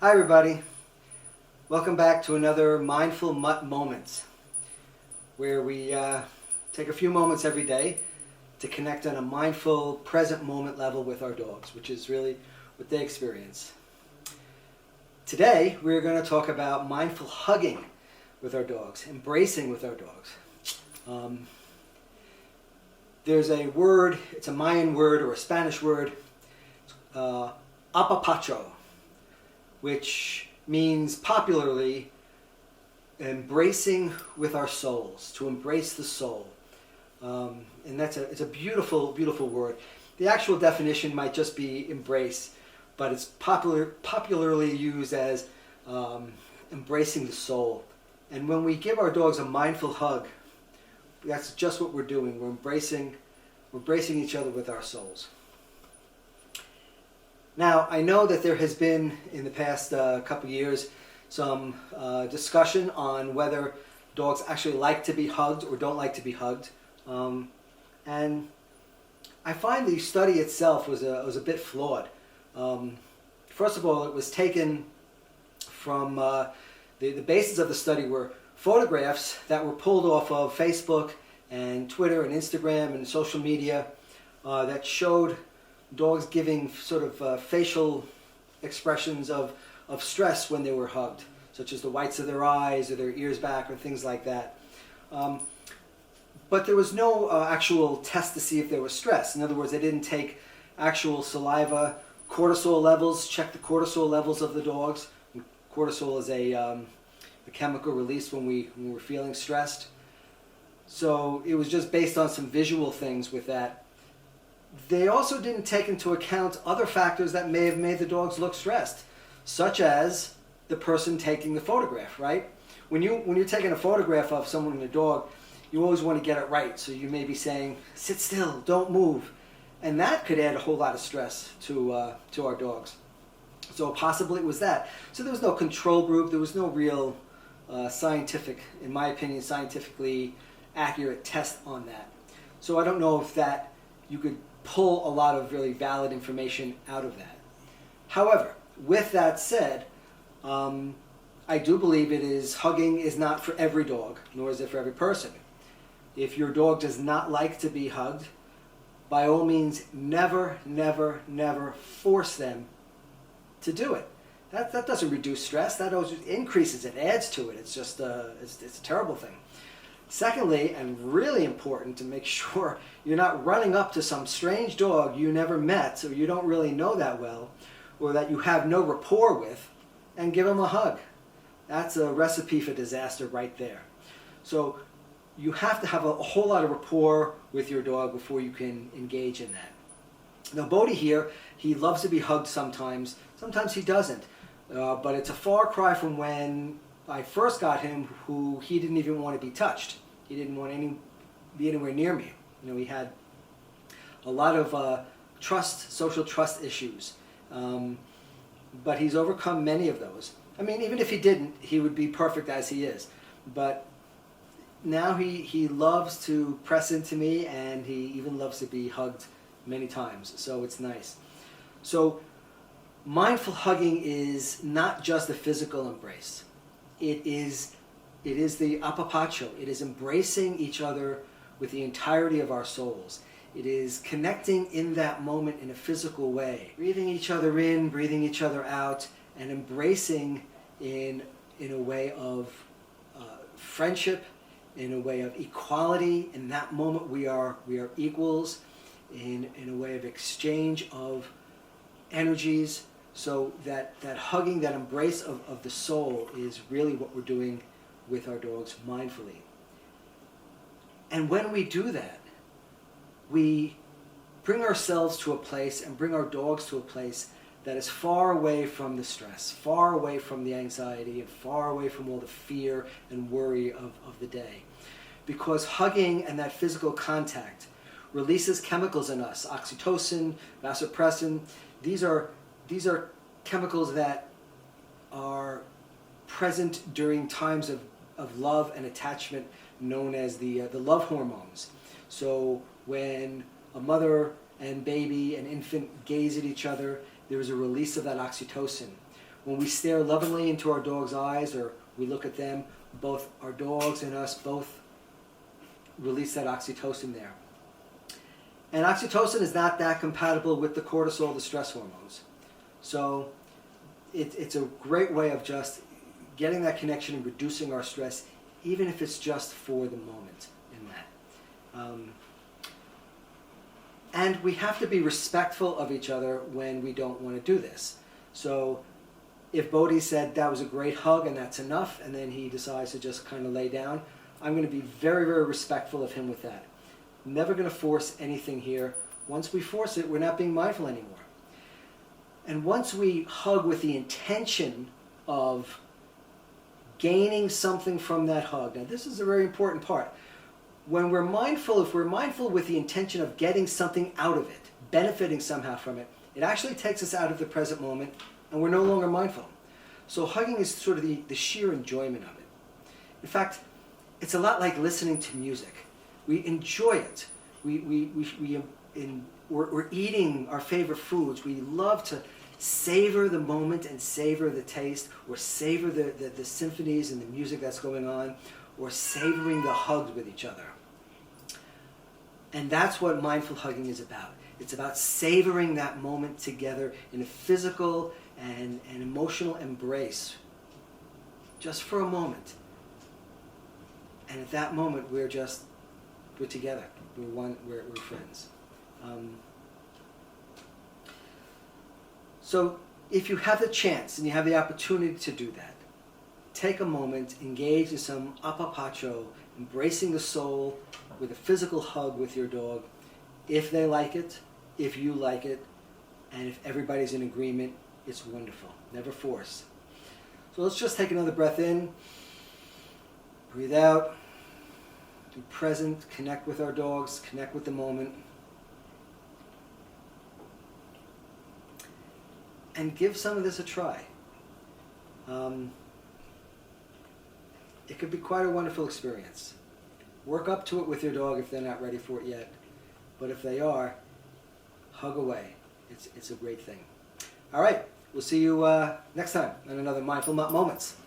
Hi everybody, welcome back to another Mindful Mutt Moments, where we take a few moments every day to connect on a mindful, present moment level with our dogs, which is really what they experience. Today we're going to talk about mindful hugging with our dogs, embracing with our dogs. There's a word, it's a Mayan word or a Spanish word, apapacho, which means popularly embracing with our souls, to embrace the soul. And it's a beautiful, beautiful word. The actual definition might just be embrace, but it's popularly used as embracing the soul. And when we give our dogs a mindful hug, that's just what we're doing. We're embracing each other with our souls. Now, I know that there has been, in the past couple years, some discussion on whether dogs actually like to be hugged or don't like to be hugged. And I find the study itself was a bit flawed. First of all, it was taken from, the basis of the study were photographs that were pulled off of Facebook and Twitter and Instagram and social media that showed dogs giving sort of facial expressions of stress when they were hugged, such as the whites of their eyes or their ears back or things like that. But there was no actual test to see if there was stress. In other words, they didn't take actual saliva, cortisol levels, check the cortisol levels of the dogs. Cortisol is a chemical released when we're feeling stressed. So it was just based on some visual things with that. They also didn't take into account other factors that may have made the dogs look stressed, such as the person taking the photograph, right? When you're taking a photograph of someone and a dog, you always want to get it right. So you may be saying, sit still, don't move. And that could add a whole lot of stress to our dogs. So possibly it was that. So there was no control group. There was no real scientific, in my opinion, scientifically accurate test on that. So I don't know if that you could pull a lot of really valid information out of that. However, with that said, I do believe hugging is not for every dog, nor is it for every person. If your dog does not like to be hugged, by all means, never, never, never force them to do it. That doesn't reduce stress. That increases it, adds to it. It's just it's a terrible thing. Secondly, and really important to make sure you're not running up to some strange dog you never met or you don't really know that well or that you have no rapport with and give them a hug. That's a recipe for disaster right there. So you have to have a whole lot of rapport with your dog before you can engage in that. Now Bodhi here, he loves to be hugged sometimes. Sometimes he doesn't. But it's a far cry from when I first got him, who he didn't even want to be touched. He didn't want to be anywhere near me. You know, he had a lot of social trust issues. But he's overcome many of those. I mean, even if he didn't, he would be perfect as he is. But now he loves to press into me, and he even loves to be hugged many times. So it's nice. So mindful hugging is not just a physical embrace. It is the apapacho. It is embracing each other with the entirety of our souls. It is connecting in that moment in a physical way, breathing each other in, breathing each other out, and embracing in a way of friendship, in a way of equality. In that moment, we are equals. In a way of exchange of energies. So that hugging, that embrace of the soul is really what we're doing with our dogs mindfully. And when we do that, we bring ourselves to a place and bring our dogs to a place that is far away from the stress, far away from the anxiety, and far away from all the fear and worry of the day. Because hugging and that physical contact releases chemicals in us, oxytocin, vasopressin. These are chemicals that are present during times of love and attachment, known as the love hormones. So when a mother and baby and infant gaze at each other, there is a release of that oxytocin. When we stare lovingly into our dog's eyes or we look at them, both our dogs and us both release that oxytocin there. And oxytocin is not that compatible with the cortisol, the stress hormones. So it's a great way of just getting that connection and reducing our stress, even if it's just for the moment in that. And we have to be respectful of each other when we don't want to do this. So if Bodhi said that was a great hug and that's enough, and then he decides to just kind of lay down, I'm going to be very, very respectful of him with that. Never going to force anything here. Once we force it, we're not being mindful anymore. And once we hug with the intention of gaining something from that hug, now this is a very important part. When we're mindful, if we're mindful with the intention of getting something out of it, benefiting somehow from it, it actually takes us out of the present moment and we're no longer mindful. So hugging is sort of the sheer enjoyment of it. In fact, it's a lot like listening to music. We enjoy it. We're eating our favorite foods. We love to savor the moment and savor the taste, or savor the symphonies and the music that's going on, or savoring the hugs with each other. And that's what mindful hugging is about. It's about savoring that moment together in a physical and an emotional embrace, just for a moment. And at that moment, we're together. We're one. We're friends. So if you have the chance and you have the opportunity to do that, take a moment, engage in some appapacho, embracing the soul with a physical hug with your dog, if they like it, if you like it, and if everybody's in agreement, it's wonderful. Never force. So let's just take another breath in, breathe out, be present, connect with our dogs, connect with the moment, and give some of this a try. It could be quite a wonderful experience. Work up to it with your dog if they're not ready for it yet. But if they are, hug away. It's a great thing. All right, we'll see you next time on another Mindful Mutt Moments.